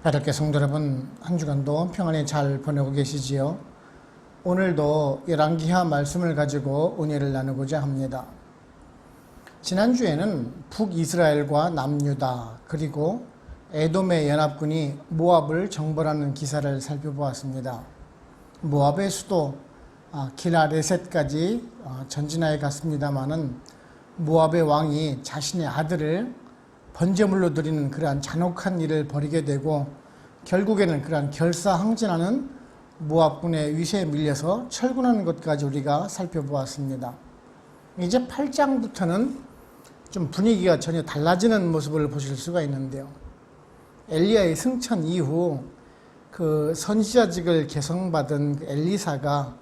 하나님께 성도 여러분, 한 주간도 평안히 잘 보내고 계시지요? 오늘도 열왕기하 말씀을 가지고 은혜를 나누고자 합니다. 지난주에는 북이스라엘과 남유다 그리고 에돔의 연합군이 모압을 정벌하는 기사를 살펴보았습니다. 모압의 수도 기라레셋까지 전진하여 갔습니다마는 모압의 왕이 자신의 아들을 번제물로 드리는 그러한 잔혹한 일을 벌이게 되고 결국에는 그러한 결사항전하는 모압군의 위세에 밀려서 철군하는 것까지 우리가 살펴보았습니다. 이제 8장부터는 좀 분위기가 전혀 달라지는 모습을 보실 수가 있는데요. 엘리야의 승천 이후 그 선지자직을 개성받은 엘리사가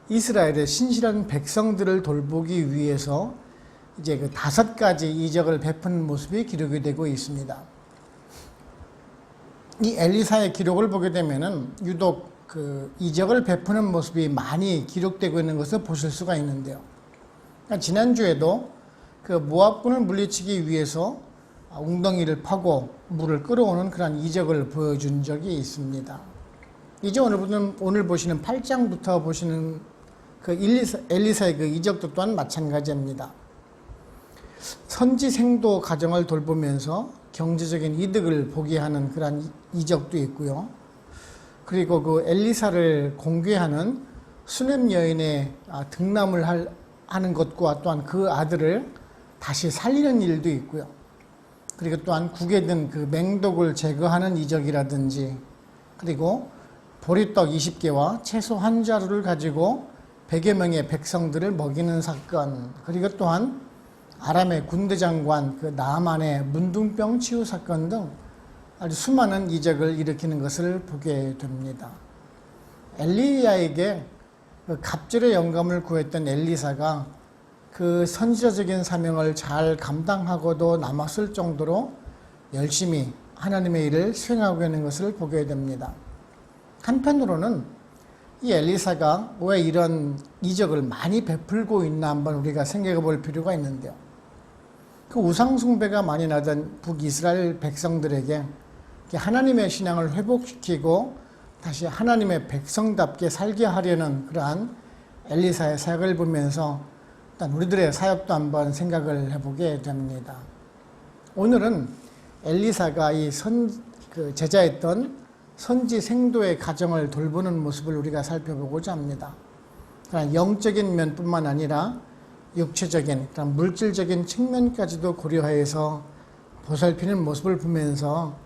이스라엘의 신실한 백성들을 돌보기 위해서 이제 그 5가지 이적을 베푸는 모습이 기록이 되고 있습니다. 이 엘리사의 기록을 보게 되면은 유독 그 이적을 베푸는 모습이 많이 기록되고 있는 것을 보실 수가 있는데요. 그러니까 지난주에도 그 모압군을 물리치기 위해서 웅덩이를 파고 물을 끌어오는 그런 이적을 보여준 적이 있습니다. 이제 오늘 보시는 8장부터 보시는 그 엘리사의 그 이적도 또한 마찬가지입니다. 선지생도 가정을 돌보면서 경제적인 이득을 보게 하는 그런 이적도 있고요. 그리고 그 엘리사를 공개하는 수넴 여인의 등남을 하는 것과 또한 그 아들을 다시 살리는 일도 있고요. 그리고 또한 국에 든 그 맹독을 제거하는 이적이라든지, 그리고 보리떡 20개와 채소 1자루를 가지고 100여 명의 백성들을 먹이는 사건, 그리고 또한 아람의 군대 장관 그 나아만의 문둥병 치유 사건 등 아주 수많은 이적을 일으키는 것을 보게 됩니다. 엘리야에게 그 갑절의 영감을 구했던 엘리사가 그 선지자적인 사명을 잘 감당하고도 남았을 정도로 열심히 하나님의 일을 수행하고 있는 것을 보게 됩니다. 한편으로는 이 엘리사가 왜 이런 이적을 많이 베풀고 있나 한번 우리가 생각해 볼 필요가 있는데요. 그 우상숭배가 많이 나던 북이스라엘 백성들에게 하나님의 신앙을 회복시키고 다시 하나님의 백성답게 살게 하려는 그러한 엘리사의 사역을 보면서 일단 우리들의 사역도 한번 생각을 해보게 됩니다. 오늘은 엘리사가 그 제자였던 선지 생도의 가정을 돌보는 모습을 우리가 살펴보고자 합니다. 그러나 영적인 면뿐만 아니라 육체적인, 물질적인 측면까지도 고려해서 보살피는 모습을 보면서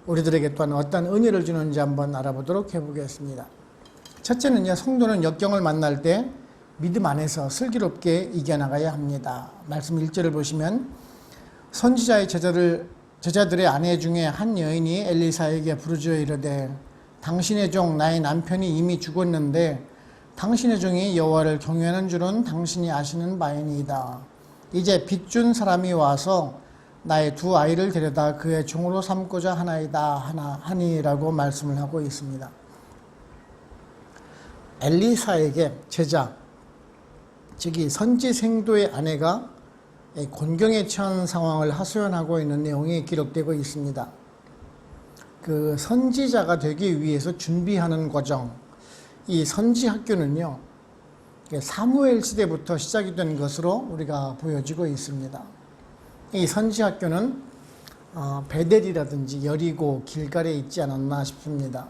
우리들에게 또한 어떤 은혜를 주는지 한번 알아보도록 해보겠습니다. 첫째는요, 성도는 역경을 만날 때 믿음 안에서 슬기롭게 이겨나가야 합니다. 말씀 1절을 보시면 선지자의 제자들의 아내 중에 한 여인이 엘리사에게 부르짖어 이르되 당신의 종 나의 남편이 이미 죽었는데 당신의 종이 여호와를 경외하는 줄은 당신이 아시는 바이니이다. 이제 빚준 사람이 와서 나의 2 아이를 데려다 그의 종으로 삼고자 하니라고 말씀을 하고 있습니다. 엘리사에게 제자, 즉이 선지생도의 아내가 곤경에 처한 상황을 하소연하고 있는 내용이 기록되고 있습니다. 그 선지자가 되기 위해서 준비하는 과정, 이 선지학교는요, 사무엘 시대부터 시작이 된 것으로 우리가 보여지고 있습니다. 이 선지학교는 베델이라든지 여리고 길갈에 있지 않았나 싶습니다.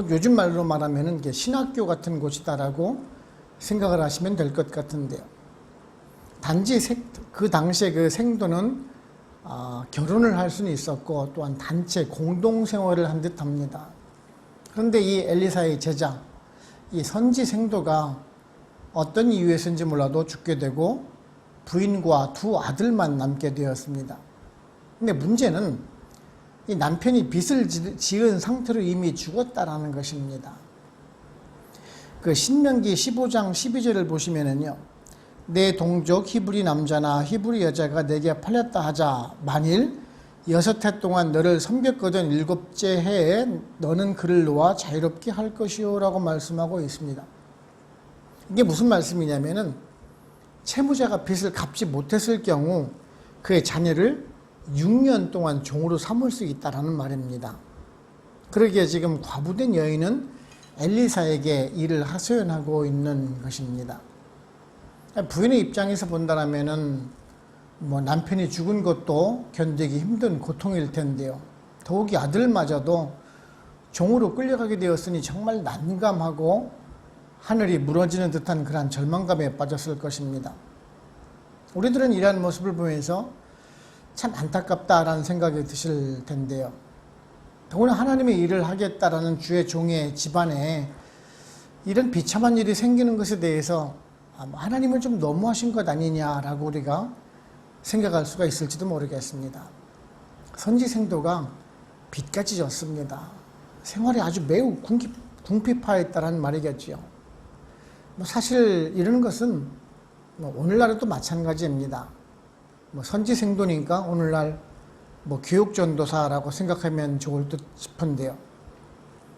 요즘 말로 말하면 신학교 같은 곳이다라고 생각을 하시면 될 것 같은데요. 단지 그 당시에 그 생도는 결혼을 할 수는 있었고 또한 단체 공동생활을 한 듯합니다. 그런데 이 엘리사의 제자, 이 선지 생도가 어떤 이유에서인지 몰라도 죽게 되고 부인과 2 아들만 남게 되었습니다. 근데 문제는 이 남편이 빚을 지은 상태로 이미 죽었다라는 것입니다. 그 신명기 15장 12절을 보시면은요, 내 동족 히브리 남자나 히브리 여자가 내게 팔렸다 하자 만일 6해 동안 너를 섬겼거든 7째 해에 너는 그를 놓아 자유롭게 할 것이요 라고 말씀하고 있습니다. 이게 무슨 말씀이냐면은 채무자가 빚을 갚지 못했을 경우 그의 자녀를 6년 동안 종으로 삼을 수 있다라는 말입니다. 그러기에 지금 과부된 여인은 엘리사에게 일을 하소연하고 있는 것입니다. 부인의 입장에서 본다면은 뭐 남편이 죽은 것도 견디기 힘든 고통일 텐데요. 더욱이 아들마저도 종으로 끌려가게 되었으니 정말 난감하고 하늘이 무너지는 듯한 그러한 절망감에 빠졌을 것입니다. 우리들은 이러한 모습을 보면서 참 안타깝다라는 생각이 드실 텐데요. 더구나 하나님의 일을 하겠다라는 주의 종의 집안에 이런 비참한 일이 생기는 것에 대해서 하나님은 좀 너무하신 것 아니냐라고 우리가 생각할 수가 있을지도 모르겠습니다. 선지생도가 빚까지 졌습니다. 생활이 아주 매우 궁핍하였다는 말이겠지요. 사실 이런 것은 오늘날에도 마찬가지입니다. 선지생도니까 오늘날 교육전도사라고 생각하면 좋을 듯 싶은데요.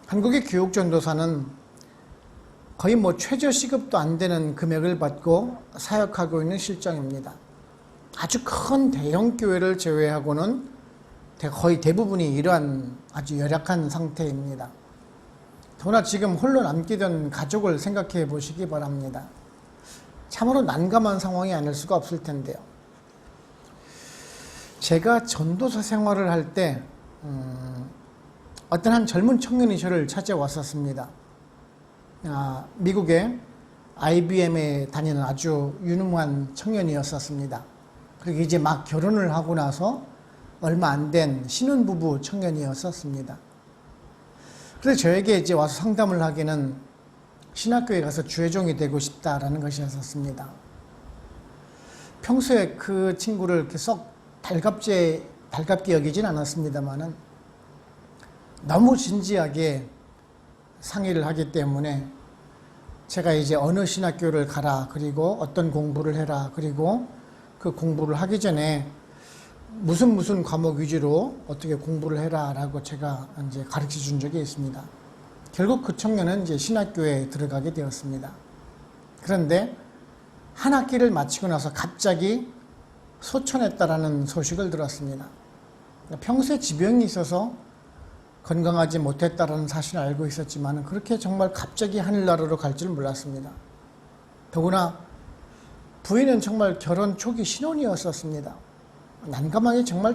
한국의 교육전도사는 거의 최저 시급도 안 되는 금액을 받고 사역하고 있는 실정입니다. 아주 큰 대형 교회를 제외하고는 거의 대부분이 이러한 아주 열악한 상태입니다. 더구나 지금 홀로 남게 된 가족을 생각해 보시기 바랍니다. 참으로 난감한 상황이 아닐 수가 없을 텐데요. 제가 전도사 생활을 할 때 어떤 한 젊은 청년이 저를 찾아왔었습니다. 미국의 IBM에 다니는 아주 유능한 청년이었었습니다. 그리고 이제 막 결혼을 하고 나서 얼마 안 된 신혼부부 청년이었었습니다. 그래서 저에게 이제 와서 상담을 하기는 신학교에 가서 주의종이 되고 싶다라는 것이었습니다. 평소에 그 친구를 이렇게 썩 달갑게 여기진 않았습니다만은 너무 진지하게 상의를 하기 때문에 제가 이제 어느 신학교를 가라, 그리고 어떤 공부를 해라, 그리고 그 공부를 하기 전에 무슨 과목 위주로 어떻게 공부를 해라 라고 제가 이제 가르쳐 준 적이 있습니다. 결국 그 청년은 이제 신학교에 들어가게 되었습니다. 그런데 한 학기를 마치고 나서 갑자기 소천했다라는 소식을 들었습니다. 평소에 지병이 있어서 건강하지 못했다라는 사실을 알고 있었지만 그렇게 정말 갑자기 하늘나라로 갈 줄 몰랐습니다. 더구나 부인은 정말 결혼 초기 신혼이었었습니다. 난감하게 정말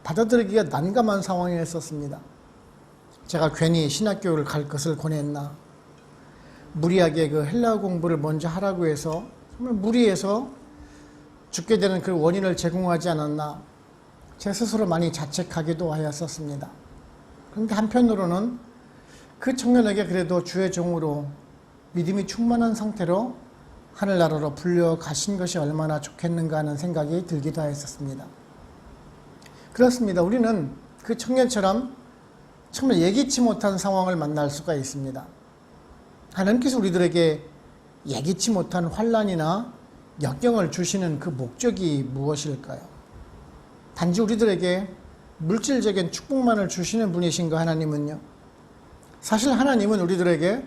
받아들이기가 난감한 상황이었었습니다. 제가 괜히 신학교를 갈 것을 권했나, 무리하게 그 헬라어 공부를 먼저 하라고 해서 정말 무리해서 죽게 되는 그 원인을 제공하지 않았나, 제 스스로 많이 자책하기도 하였었습니다. 그런데 한편으로는 그 청년에게 그래도 주의 종으로 믿음이 충만한 상태로 하늘나라로 불려가신 것이 얼마나 좋겠는가 하는 생각이 들기도 하였었습니다. 그렇습니다. 우리는 그 청년처럼 정말 예기치 못한 상황을 만날 수가 있습니다. 하나님께서 우리들에게 예기치 못한 환난이나 역경을 주시는 그 목적이 무엇일까요? 단지 우리들에게 물질적인 축복만을 주시는 분이신가 하나님은요? 사실 하나님은 우리들에게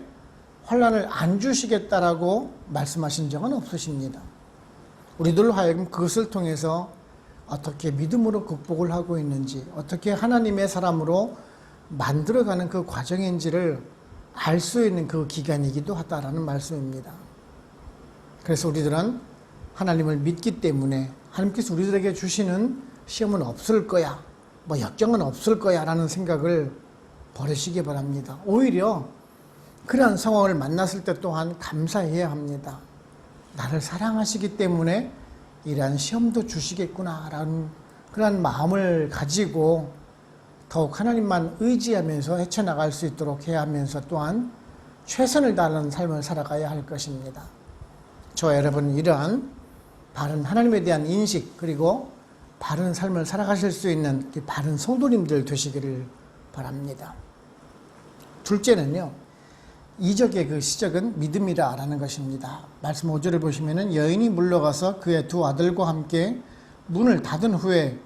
환난을 안 주시겠다라고 말씀하신 적은 없으십니다. 우리들로 하여금 그것을 통해서 어떻게 믿음으로 극복을 하고 있는지, 어떻게 하나님의 사람으로 만들어가는 그 과정인지를 알 수 있는 그 기간이기도 하다라는 말씀입니다. 그래서 우리들은 하나님을 믿기 때문에 하나님께서 우리들에게 주시는 시험은 없을 거야, 역경은 없을 거야 라는 생각을 버리시기 바랍니다. 오히려 그러한 상황을 만났을 때 또한 감사해야 합니다. 나를 사랑하시기 때문에 이러한 시험도 주시겠구나 라는 그러한 마음을 가지고 더욱 하나님만 의지하면서 헤쳐나갈 수 있도록 해야 하면서 또한 최선을 다하는 삶을 살아가야 할 것입니다. 저와 여러분은 이러한 바른 하나님에 대한 인식, 그리고 바른 삶을 살아가실 수 있는 바른 성도님들 되시기를 바랍니다. 둘째는요, 이적의 그 시작은 믿음이라 라는 것입니다. 말씀 5절을 보시면은 여인이 물러가서 그의 두 아들과 함께 문을 닫은 후에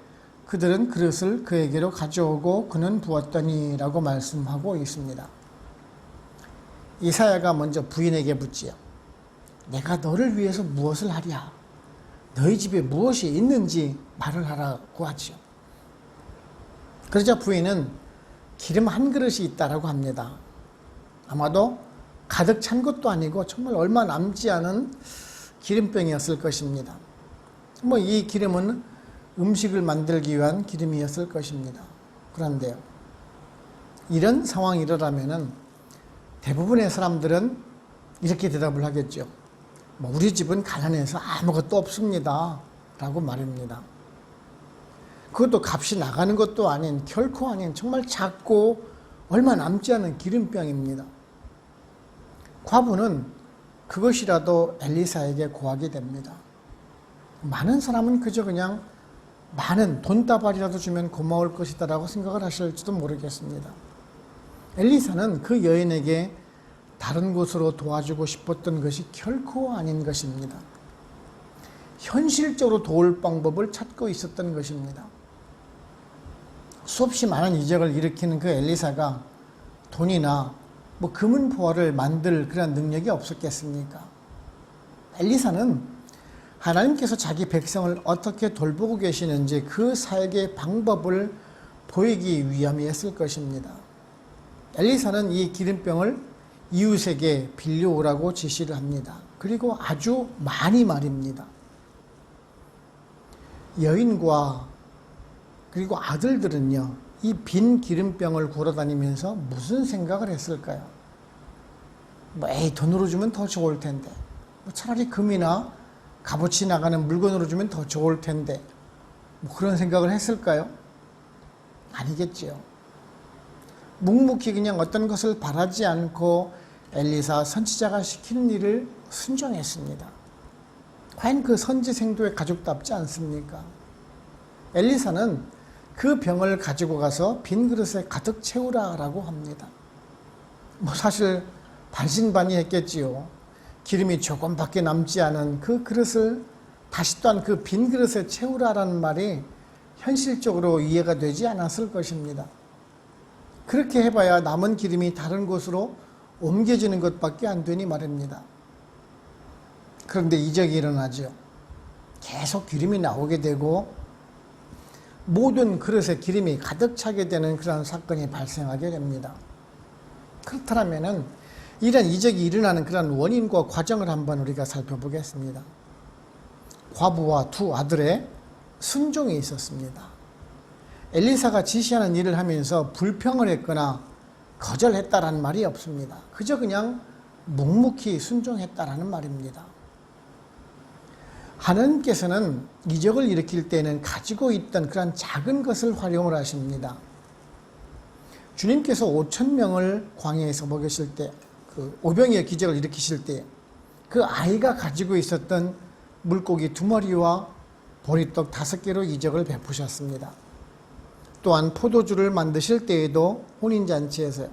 그들은 그릇을 그에게로 가져오고 그는 부었더니 라고 말씀하고 있습니다. 이사야가 먼저 부인에게 묻지요. 내가 너를 위해서 무엇을 하랴? 너희 집에 무엇이 있는지 말을 하라고 하지요. 그러자 부인은 기름 한 그릇이 있다라고 합니다. 아마도 가득 찬 것도 아니고 정말 얼마 남지 않은 기름병이었을 것입니다. 이 기름은 음식을 만들기 위한 기름이었을 것입니다. 그런데요, 이런 상황이 일어나면은 대부분의 사람들은 이렇게 대답을 하겠죠. 우리 집은 가난해서 아무것도 없습니다 라고 말합니다. 그것도 값이 나가는 것도 아닌, 결코 아닌 정말 작고 얼마 남지 않은 기름병입니다. 과부는 그것이라도 엘리사에게 고하게 됩니다. 많은 사람은 그저 그냥 많은 돈다발이라도 주면 고마울 것이다 라고 생각을 하실지도 모르겠습니다. 엘리사는 그 여인에게 다른 곳으로 도와주고 싶었던 것이 결코 아닌 것입니다. 현실적으로 도울 방법을 찾고 있었던 것입니다. 수없이 많은 이적을 일으키는 그 엘리사가 돈이나 금은보화를 만들 그런 능력이 없었겠습니까? 엘리사는 하나님께서 자기 백성을 어떻게 돌보고 계시는지 그 사역의 방법을 보이기 위함이었을 것입니다. 엘리사는 이 기름병을 이웃에게 빌려오라고 지시를 합니다. 그리고 아주 많이 말입니다. 여인과 그리고 아들들은요, 이 빈 기름병을 굴어다니면서 무슨 생각을 했을까요? 에이, 돈으로 주면 더 좋을 텐데, 차라리 금이나 값어치 나가는 물건으로 주면 더 좋을 텐데, 그런 생각을 했을까요? 아니겠지요. 묵묵히 그냥 어떤 것을 바라지 않고 엘리사 선지자가 시키는 일을 순종했습니다. 과연 그 선지생도의 가족답지 않습니까? 엘리사는 그 병을 가지고 가서 빈 그릇에 가득 채우라라고 합니다. 사실 반신반의했겠지요. 기름이 조금밖에 남지 않은 그 그릇을 다시 또한 그 빈 그릇에 채우라라는 말이 현실적으로 이해가 되지 않았을 것입니다. 그렇게 해봐야 남은 기름이 다른 곳으로 옮겨지는 것밖에 안 되니 말입니다. 그런데 이적이 일어나죠. 계속 기름이 나오게 되고 모든 그릇에 기름이 가득 차게 되는 그런 사건이 발생하게 됩니다. 그렇다면 이런 이적이 일어나는 그런 원인과 과정을 한번 우리가 살펴보겠습니다. 과부와 두 아들의 순종이 있었습니다. 엘리사가 지시하는 일을 하면서 불평을 했거나 거절했다라는 말이 없습니다. 그저 그냥 묵묵히 순종했다라는 말입니다. 하나님께서는 이적을 일으킬 때는 가지고 있던 그런 작은 것을 활용을 하십니다. 주님께서 5,000명을 광야에서 먹이실 때, 그 오병이어 기적을 일으키실 때 그 아이가 가지고 있었던 물고기 2마리와 보리떡 5개로 이적을 베푸셨습니다. 또한 포도주를 만드실 때에도 혼인잔치에서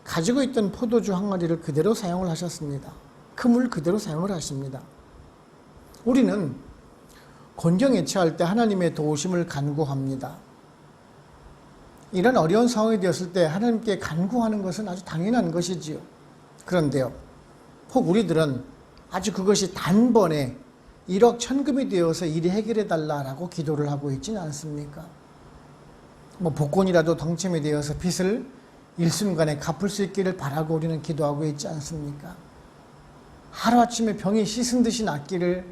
가지고 있던 포도주 1마리를 그대로 사용을 하셨습니다. 그 물 그대로 사용을 하십니다. 우리는 곤경에 처할 때 하나님의 도우심을 간구합니다. 이런 어려운 상황이 되었을 때 하나님께 간구하는 것은 아주 당연한 것이지요. 그런데요, 혹 우리들은 아주 그것이 단번에 1억 천금이 되어서 일이 해결해 달라라고 기도를 하고 있지는 않습니까? 복권이라도 당첨이 되어서 빚을 일순간에 갚을 수 있기를 바라고 우리는 기도하고 있지 않습니까? 하루아침에 병이 씻은 듯이 낫기를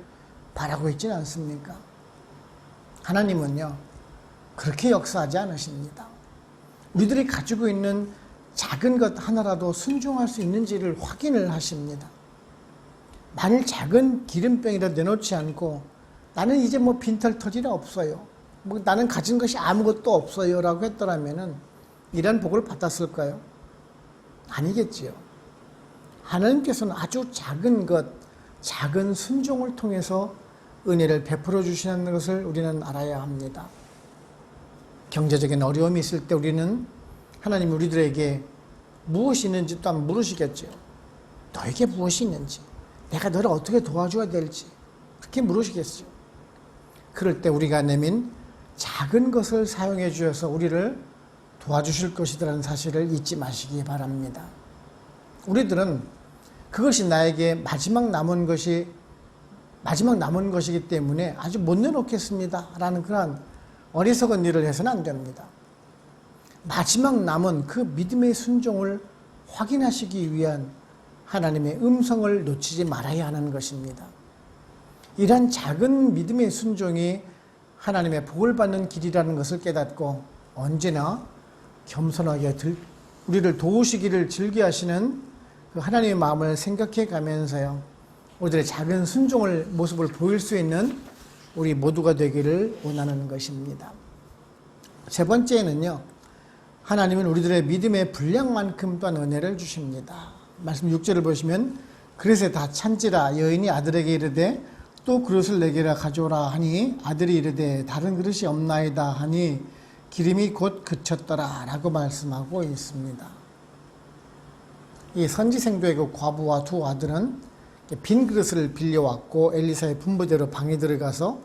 바라고 있지는 않습니까? 하나님은요, 그렇게 역사하지 않으십니다. 우리들이 가지고 있는 작은 것 하나라도 순종할 수 있는지를 확인을 하십니다. 만일 작은 기름병이라도 내놓지 않고 나는 이제 빈털터리가 없어요, 나는 가진 것이 아무것도 없어요 라고 했더라면 이런 복을 받았을까요? 아니겠지요. 하나님께서는 아주 작은 것, 작은 순종을 통해서 은혜를 베풀어 주시는 것을 우리는 알아야 합니다. 경제적인 어려움이 있을 때 우리는 하나님이 우리들에게 무엇이 있는지 또한 물으시겠죠. 너에게 무엇이 있는지, 내가 너를 어떻게 도와줘야 될지 그렇게 물으시겠죠. 그럴 때 우리가 내민 작은 것을 사용해 주셔서 우리를 도와주실 것이라는 사실을 잊지 마시기 바랍니다. 우리들은 그것이 나에게 마지막 남은 것이기 때문에 아주 못 내놓겠습니다 라는 그런 어리석은 일을 해서는 안 됩니다. 마지막 남은 그 믿음의 순종을 확인하시기 위한 하나님의 음성을 놓치지 말아야 하는 것입니다. 이러한 작은 믿음의 순종이 하나님의 복을 받는 길이라는 것을 깨닫고 언제나 겸손하게 우리를 도우시기를 즐겨하시는 그 하나님의 마음을 생각해 가면서요, 우리들의 작은 순종을 모습을 보일 수 있는 우리 모두가 되기를 원하는 것입니다. 세 번째는요, 하나님은 우리들의 믿음의 분량만큼 또한 은혜를 주십니다. 말씀 6절을 보시면 그릇에 다 찬지라 여인이 아들에게 이르되 또 그릇을 내게라 가져오라 하니 아들이 이르되 다른 그릇이 없나이다 하니 기름이 곧 그쳤더라 라고 말씀하고 있습니다. 이 선지생도의 그 과부와 두 아들은 빈 그릇을 빌려왔고 엘리사의 분부대로 방에 들어가서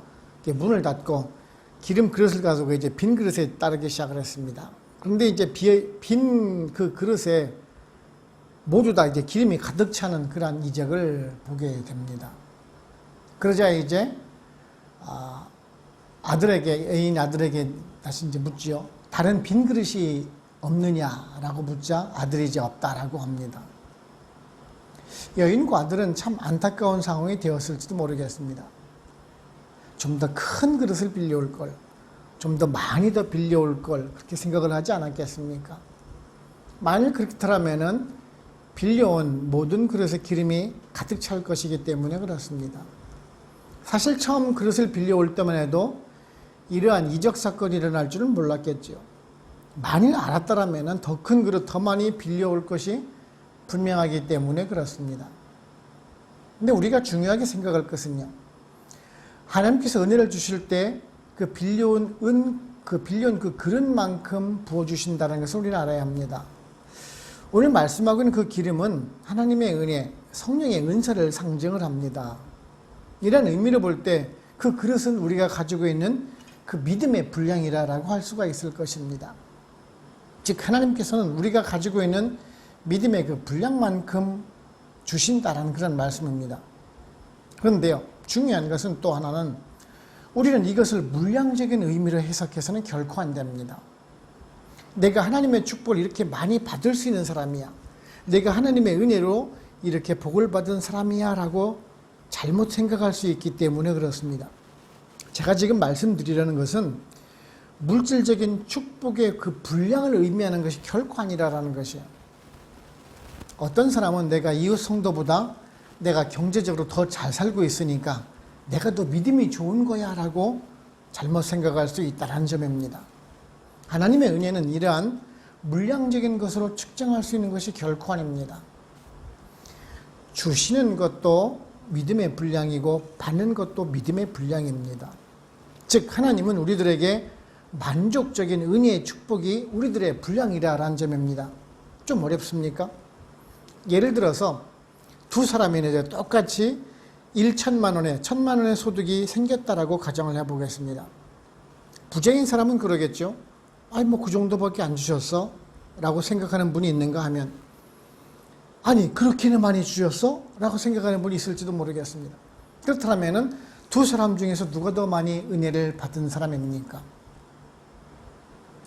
문을 닫고 기름 그릇을 가지고 이제 빈 그릇에 따르기 시작을 했습니다. 그런데 이제 빈 그 그릇에 모두 다 이제 기름이 가득 차는 그러한 이적을 보게 됩니다. 그러자 이제 애인 아들에게 다시 이제 묻지요. 다른 빈 그릇이 없느냐라고 묻자 아들이 이제 없다라고 합니다. 여인과 아들은 참 안타까운 상황이 되었을지도 모르겠습니다. 좀 더 큰 그릇을 빌려올 걸, 좀 더 많이 더 빌려올 걸 그렇게 생각을 하지 않았겠습니까? 만일 그렇다면은 빌려온 모든 그릇에 기름이 가득 찰 것이기 때문에 그렇습니다. 사실 처음 그릇을 빌려올 때만 해도 이러한 이적 사건이 일어날 줄은 몰랐겠죠. 만일 알았더라면 더 큰 그릇, 더 많이 빌려올 것이 분명하기 때문에 그렇습니다. 근데 우리가 중요하게 생각할 것은요, 하나님께서 은혜를 주실 때 그 빌려온 그 그릇만큼 부어주신다는 것을 우리는 알아야 합니다. 오늘 말씀하고 있는 그 기름은 하나님의 은혜, 성령의 은사를 상징을 합니다. 이런 의미로 볼 때 그 그릇은 우리가 가지고 있는 그 믿음의 분량이라고 할 수가 있을 것입니다. 즉 하나님께서는 우리가 가지고 있는 믿음의 그 분량만큼 주신다라는 그런 말씀입니다. 그런데요, 중요한 것은 또 하나는 우리는 이것을 물량적인 의미로 해석해서는 결코 안 됩니다. 내가 하나님의 축복을 이렇게 많이 받을 수 있는 사람이야, 내가 하나님의 은혜로 이렇게 복을 받은 사람이야 라고 잘못 생각할 수 있기 때문에 그렇습니다. 제가 지금 말씀드리려는 것은 물질적인 축복의 그 분량을 의미하는 것이 결코 아니라는 것이에요. 어떤 사람은 내가 이웃 성도보다 내가 경제적으로 더 잘 살고 있으니까 내가 더 믿음이 좋은 거야 라고 잘못 생각할 수 있다는 점입니다. 하나님의 은혜는 이러한 물량적인 것으로 측정할 수 있는 것이 결코 아닙니다. 주시는 것도 믿음의 분량이고 받는 것도 믿음의 분량입니다. 즉 하나님은 우리들에게 만족적인 은혜의 축복이 우리들의 분량이라는 점입니다. 좀 어렵습니까? 예를 들어서 두 사람이 똑같이 1천만 원에 1,000만 원의 소득이 생겼다라고 가정을 해보겠습니다. 부자인 사람은 그러겠죠. 아니 뭐 그 정도밖에 안 주셨어? 라고 생각하는 분이 있는가 하면, 아니 그렇게는 많이 주셨어? 라고 생각하는 분이 있을지도 모르겠습니다. 그렇다면 두 사람 중에서 누가 더 많이 은혜를 받은 사람입니까?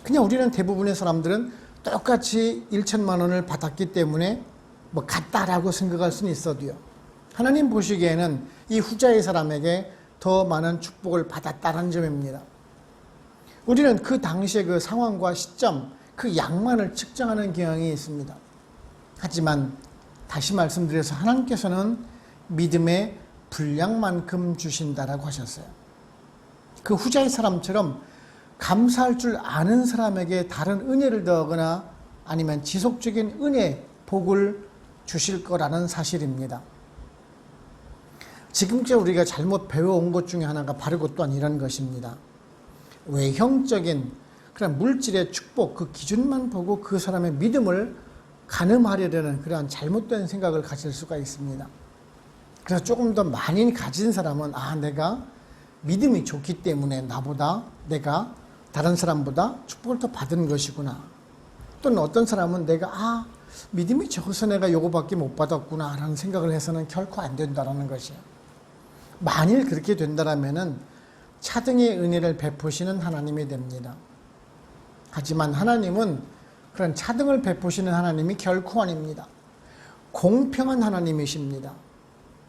그냥 우리는 대부분의 사람들은 똑같이 1천만 원을 받았기 때문에 뭐 같다라고 생각할 수는 있어도요, 하나님 보시기에는 이 후자의 사람에게 더 많은 축복을 받았다는 점입니다. 우리는 그 당시의 그 상황과 시점, 그 양만을 측정하는 경향이 있습니다. 하지만 다시 말씀드려서 하나님께서는 믿음의 분량만큼 주신다라고 하셨어요. 그 후자의 사람처럼 감사할 줄 아는 사람에게 다른 은혜를 더하거나 아니면 지속적인 은혜, 복을 주실 거라는 사실입니다. 지금까지 우리가 잘못 배워온 것 중에 하나가 바로 또한 이런 것입니다. 외형적인 그런 물질의 축복, 그 기준만 보고 그 사람의 믿음을 가늠하려는 그러한 잘못된 생각을 가질 수가 있습니다. 그래서 조금 더 많이 가진 사람은 내가 믿음이 좋기 때문에 내가 다른 사람보다 축복을 더 받은 것이구나. 또는 어떤 사람은 내가 믿음이 적어서 내가 요거밖에 못 받았구나 라는 생각을 해서는 결코 안 된다는 것이에요. 만일 그렇게 된다면 차등의 은혜를 베푸시는 하나님이 됩니다. 하지만 하나님은 그런 차등을 베푸시는 하나님이 결코 아닙니다. 공평한 하나님이십니다.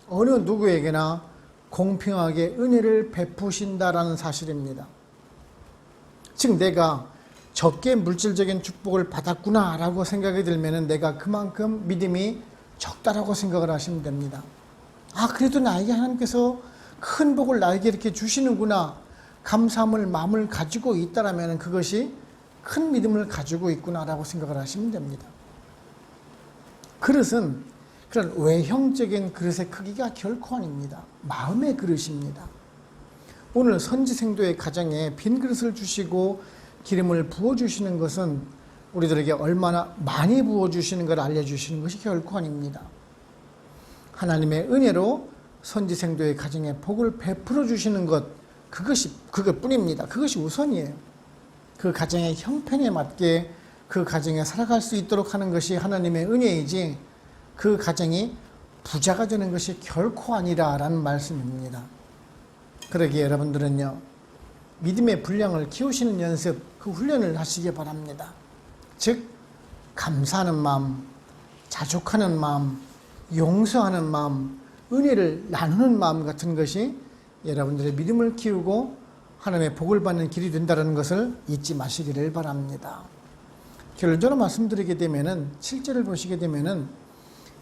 어느 누구에게나 공평하게 은혜를 베푸신다라는 사실입니다. 즉 내가 적게 물질적인 축복을 받았구나라고 생각이 들면 내가 그만큼 믿음이 적다라고 생각을 하시면 됩니다. 아, 그래도 나에게 하나님께서 큰 복을 나에게 이렇게 주시는구나, 감사함을 마음을 가지고 있다라면 그것이 큰 믿음을 가지고 있구나라고 생각을 하시면 됩니다. 그릇은 그런 외형적인 그릇의 크기가 결코 아닙니다. 마음의 그릇입니다. 오늘 선지생도의 가정에 빈 그릇을 주시고 기름을 부어주시는 것은 우리들에게 얼마나 많이 부어주시는 걸 알려주시는 것이 결코 아닙니다. 하나님의 은혜로 선지생도의 가정에 복을 베풀어 주시는 것, 그것뿐입니다. 그것이 우선이에요. 그 가정의 형편에 맞게 그 가정에 살아갈 수 있도록 하는 것이 하나님의 은혜이지 그 가정이 부자가 되는 것이 결코 아니라라는 말씀입니다. 그러기에 여러분들은요, 믿음의 분량을 키우시는 연습, 그 훈련을 하시기 바랍니다. 즉 감사하는 마음, 자족하는 마음, 용서하는 마음, 은혜를 나누는 마음 같은 것이 여러분들의 믿음을 키우고 하나님의 복을 받는 길이 된다는 것을 잊지 마시기를 바랍니다. 결론적으로 말씀드리게 되면은 7절을 보시게 되면은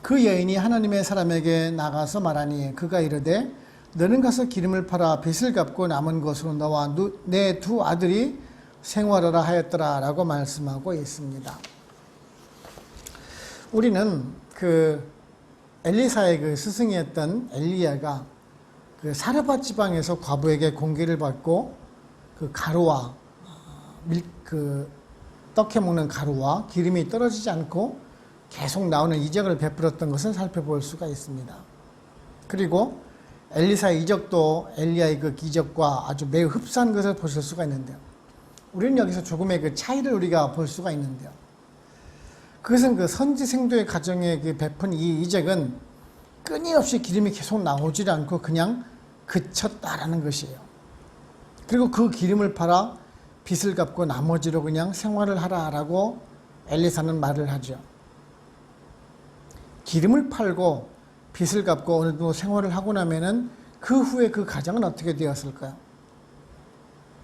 그 여인이 하나님의 사람에게 나가서 말하니 그가 이르되 너는 가서 기름을 팔아 빚을 갚고 남은 것으로 너와 내 두 아들이 생활하라 하였더라 라고 말씀하고 있습니다. 우리는 그 엘리사의 그 스승이었던 엘리야가 그 사르밧 지방에서 과부에게 공기를 받고 그 가루와 떡해 먹는 가루와 기름이 떨어지지 않고 계속 나오는 이적을 베풀었던 것을 살펴볼 수가 있습니다. 그리고 엘리사의 이적도 엘리야의 그 기적과 아주 매우 흡사한 것을 보실 수가 있는데요. 우리는 여기서 조금의 그 차이를 우리가 볼 수가 있는데요. 그것은 그 선지생도의 가정에 그 베푼 이 이적은 끊임없이 기름이 계속 나오지 않고 그냥 그쳤다라는 것이에요. 그리고 그 기름을 팔아 빚을 갚고 나머지로 그냥 생활을 하라라고 엘리사는 말을 하죠. 기름을 팔고 빚을 갚고 어느 정도 생활을 하고 나면은 그 후에 그 가정은 어떻게 되었을까요?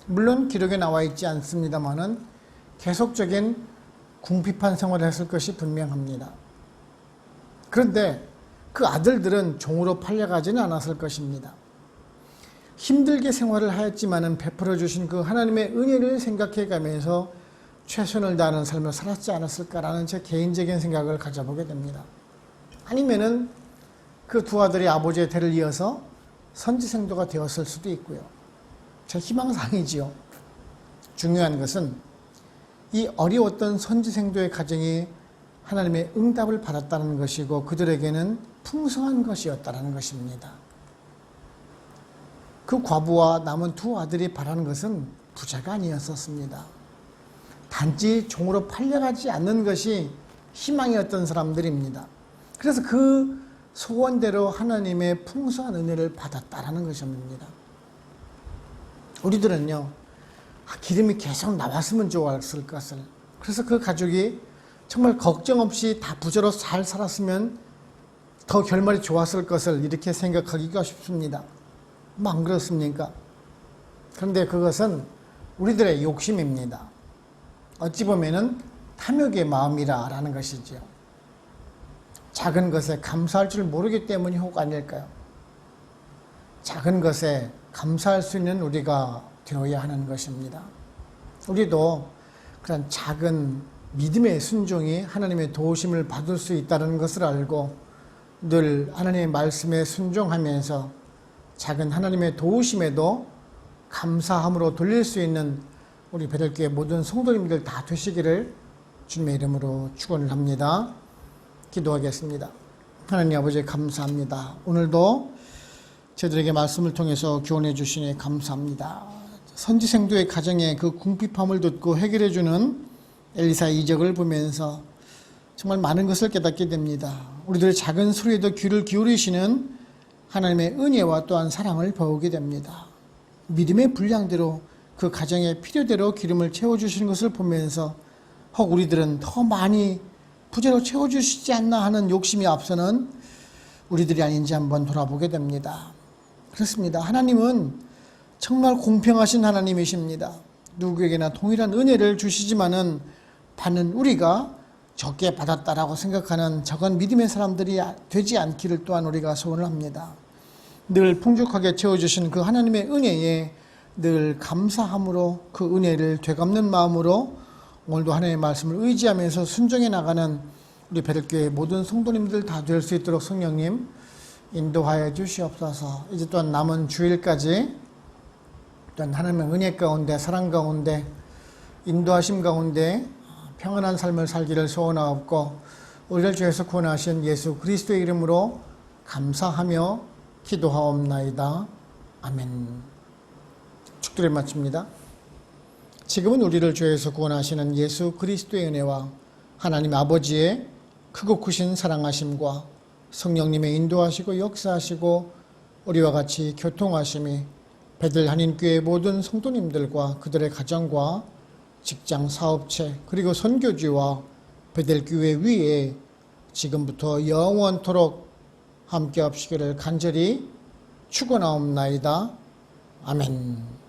물론 기록에 나와 있지 않습니다만은 계속적인 궁핍한 생활을 했을 것이 분명합니다. 그런데 그 아들들은 종으로 팔려가지는 않았을 것입니다. 힘들게 생활을 하였지만은 베풀어 주신 그 하나님의 은혜를 생각해 가면서 최선을 다하는 삶을 살았지 않았을까라는 제 개인적인 생각을 가져보게 됩니다. 아니면은 그 두 아들이 아버지의 대를 이어서 선지생도가 되었을 수도 있고요. 제 희망사항이지요. 중요한 것은 이 어려웠던 선지생도의 가정이 하나님의 응답을 받았다는 것이고 그들에게는 풍성한 것이었다는 것입니다. 그 과부와 남은 두 아들이 바라는 것은 부자가 아니었었습니다. 단지 종으로 팔려가지 않는 것이 희망이었던 사람들입니다. 그래서 그 소원대로 하나님의 풍성한 은혜를 받았다라는 것입니다. 우리들은요, 기름이 계속 나왔으면 좋았을 것을, 그래서 그 가족이 정말 걱정 없이 다 부자로 잘 살았으면 더 결말이 좋았을 것을 이렇게 생각하기가 쉽습니다. 안 그렇습니까? 그런데 그것은 우리들의 욕심입니다. 어찌 보면은 탐욕의 마음이라는 것이죠. 작은 것에 감사할 줄 모르기 때문이 혹 아닐까요? 작은 것에 감사할 수 있는 우리가 되어야 하는 것입니다. 우리도 그런 작은 믿음의 순종이 하나님의 도우심을 받을 수 있다는 것을 알고 늘 하나님의 말씀에 순종하면서 작은 하나님의 도우심에도 감사함으로 돌릴 수 있는 우리 베들교회 모든 성도님들 다 되시기를 주님의 이름으로 축원을 합니다. 기도하겠습니다. 하나님 아버지 감사합니다. 오늘도 저희들에게 말씀을 통해서 교훈해 주시니 감사합니다. 선지생도의 가정에 그 궁핍함을 듣고 해결해 주는 엘리사의 이적을 보면서 정말 많은 것을 깨닫게 됩니다. 우리들의 작은 소리에도 귀를 기울이시는 하나님의 은혜와 또한 사랑을 배우게 됩니다. 믿음의 분량대로 그 가정의 필요대로 기름을 채워주시는 것을 보면서 혹 우리들은 더 많이 부재로 채워주시지 않나 하는 욕심이 앞서는 우리들이 아닌지 한번 돌아보게 됩니다. 그렇습니다. 하나님은 정말 공평하신 하나님이십니다. 누구에게나 동일한 은혜를 주시지만은 받는 우리가 적게 받았다라고 생각하는 적은 믿음의 사람들이 되지 않기를 또한 우리가 소원을 합니다. 늘 풍족하게 채워주신 그 하나님의 은혜에 늘 감사함으로 그 은혜를 되갚는 마음으로 오늘도 하나님의 말씀을 의지하면서 순종해 나가는 우리 베들교회 모든 성도님들 다 될 수 있도록 성령님 인도하여 주시옵소서. 이제 또한 남은 주일까지 또한 하나님의 은혜 가운데 사랑 가운데 인도하심 가운데 평안한 삶을 살기를 소원하옵고 우리를 주에서 구원하신 예수 그리스도의 이름으로 감사하며 기도하옵나이다. 아멘. 축도를 마칩니다. 지금은 우리를 주에서 구원하시는 예수 그리스도의 은혜와 하나님 아버지의 크고 크신 사랑하심과 성령님의 인도하시고 역사하시고 우리와 같이 교통하심이 베들 한인교회 모든 성도님들과 그들의 가정과 직장 사업체 그리고 선교지와 베들교회 위에 지금부터 영원토록 함께 합시기를 간절히 축원하옵나이다. 아멘.